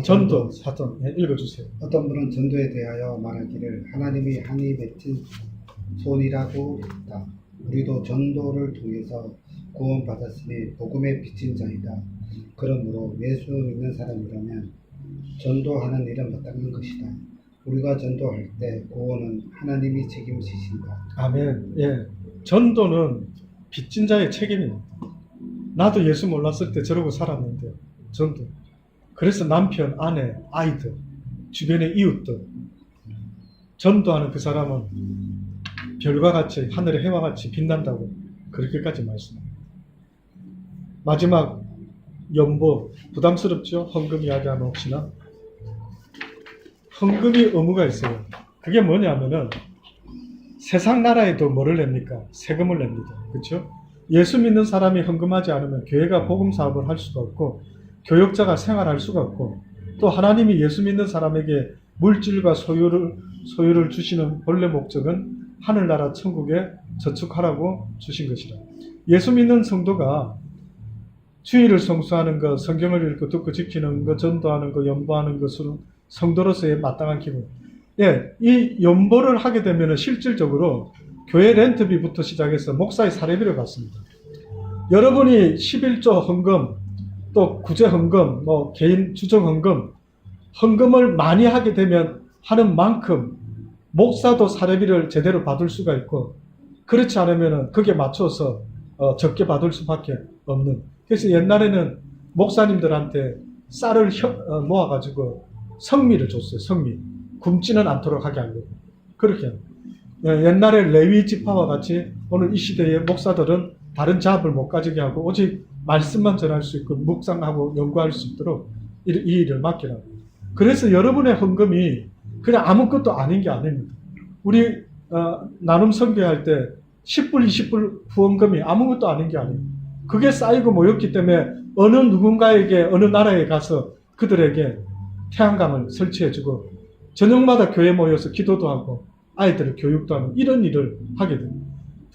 전도 사전 읽어주세요. 어떤 분은 전도에 대하여 말하기를 하나님이 한이 맺힌 손이라고 했다. 우리도 전도를 통해서 구원받았으니 복음에 비친 자이다. 그러므로 예수 믿는 사람이라면 전도하는 일은 마땅한 것이다. 우리가 전도할 때 구원은 하나님이 책임지신다. 아멘. 예. 전도는 빚진 자의 책임입니다. 나도 예수 몰랐을 때 저러고 살았는데, 전도. 그래서 남편, 아내, 아이들, 주변의 이웃들, 전도하는 그 사람은 별과 같이, 하늘의 해와 같이 빛난다고 그렇게까지 말씀합니다. 마지막 연보, 부담스럽죠? 헌금 이야기하면 혹시나. 헌금이 의무가 있어요. 그게 뭐냐면은 세상 나라에도 뭐를 냅니까? 세금을 냅니다. 그렇죠? 예수 믿는 사람이 헌금하지 않으면 교회가 복음 사업을 할 수가 없고 교역자가 생활할 수가 없고 또 하나님이 예수 믿는 사람에게 물질과 소유를 주시는 본래 목적은 하늘나라 천국에 저축하라고 주신 것이라. 예수 믿는 성도가 주일을 성수하는 것, 성경을 읽고 듣고 지키는 것, 전도하는 것, 연보하는 것으로 성도로서의 마땅한 기분. 예, 이 연보를 하게 되면 실질적으로 교회 렌트비부터 시작해서 목사의 사례비를 받습니다. 여러분이 11조 헌금, 또 구제 헌금, 뭐 개인 주정 헌금, 헌금을 많이 하게 되면 하는 만큼 목사도 사례비를 제대로 받을 수가 있고 그렇지 않으면 거기에 맞춰서 적게 받을 수밖에 없는. 그래서 옛날에는 목사님들한테 쌀을 모아가지고 성미를 줬어요. 성미. 굶지는 않도록 하게 하려고. 그렇게. 옛날에 레위 지파와 같이 오늘 이 시대의 목사들은 다른 잡을 못 가지게 하고 오직 말씀만 전할 수 있고 묵상하고 연구할 수 있도록 이 일을 맡기라고. 그래서 여러분의 헌금이 그냥 아무것도 아닌 게 아닙니다. 우리 나눔 선교할 때 10불, 20불 후원금이 아무것도 아닌 게 아니에요. 그게 쌓이고 모였기 때문에 어느 누군가에게 어느 나라에 가서 그들에게 태양광을 설치해주고 저녁마다 교회 모여서 기도도 하고 아이들을 교육도 하는 이런 일을 하게 됩니다.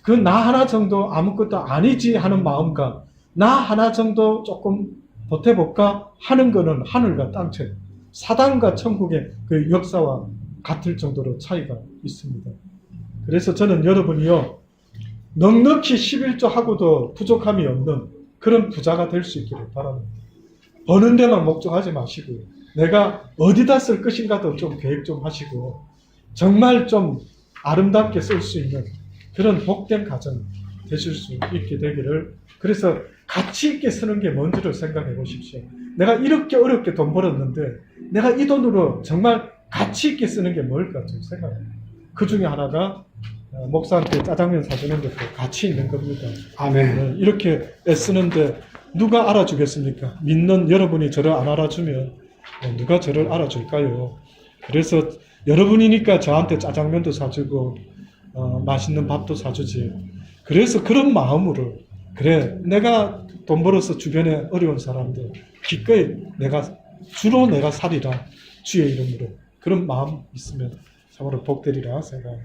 그 나 하나 정도 아무것도 아니지 하는 마음과 나 하나 정도 조금 보태볼까 하는 거는 하늘과 땅차이. 사단과 천국의 그 역사와 같을 정도로 차이가 있습니다. 그래서 저는 여러분이요 넉넉히 11조 하고도 부족함이 없는 그런 부자가 될 수 있기를 바랍니다. 버는 데만 목적하지 마시고 내가 어디다 쓸 것인가도 좀 계획 좀 하시고 정말 좀 아름답게 쓸 수 있는 그런 복된 가정 되실 수 있게 되기를. 그래서 가치 있게 쓰는 게 뭔지를 생각해 보십시오. 내가 이렇게 어렵게 돈 벌었는데 내가 이 돈으로 정말 가치 있게 쓰는 게 뭘까 좀 생각해요. 그 중에 하나가 목사한테 짜장면 사주는 것도 가치 있는 겁니다. 아멘. 이렇게 애쓰는데 누가 알아주겠습니까? 믿는 여러분이 저를 안 알아주면 누가 저를 알아줄까요? 그래서 여러분이니까 저한테 짜장면도 사주고 맛있는 밥도 사주지. 그래서 그런 마음으로 그래 내가 돈 벌어서 주변에 어려운 사람들 기꺼이 주로 내가 살리라 주의 이름으로 그런 마음 있으면 참으로 복되리라 생각합니다.